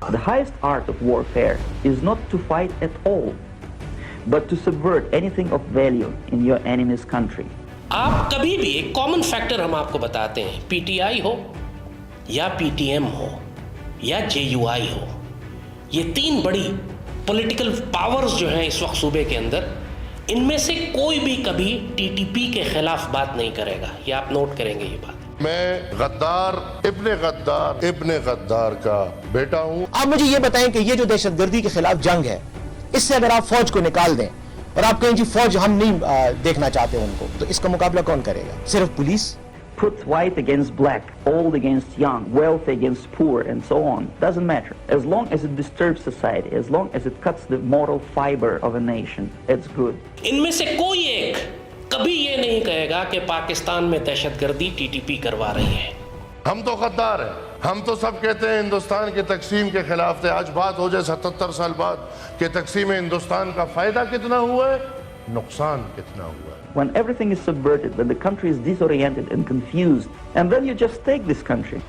The highest art of warfare is not to fight at all, but to subvert anything of value in your enemy's country. आप कभी भी एक common factor हम आपको बताते हैं, पीटीआई हो या पीटीएम हो या जेयूआई हो, ये तीन बड़ी पॉलिटिकल पावर्स जो हैं इस वक्त सूबे के अंदर, इनमें से कोई भी कभी टीटीपी के खिलाफ बात नहीं करेगा। ये आप नोट करेंगे ये बात। मैं इब्ने गद्दार का बेटा हूं। आप मुझे ये बताएं कि ये जो दहशतगर्दी के खिलाफ जंग है, इससे अगर आप फौज को निकाल दें और आप कहें जी फौज हम नहीं देखना चाहते उनको, तो इसका मुकाबला कौन करेगा? सिर्फ police? Put white against black, old against young, wealthy against poor, and so on. Doesn't matter. As long as it disturbs society, as long as it cuts the moral fiber of a nation, it's good. इनमें से कोई एक कभी ये नहीं कहेगा कि पाकिस्तान में दहशतगर्दी टीटीपी करवा रही है। हम तो गद्दार हैं। हम तो सब कहते हैं हिंदुस्तान के तकसीम के खिलाफ थे। आज बात हो जाए 77 साल बाद कि तकसीम हिंदुस्तान का फायदा कितना हुआ है, नुकसान कितना हुआ है। When everything is subverted, when the country is disoriented and confused, and then you just take this country.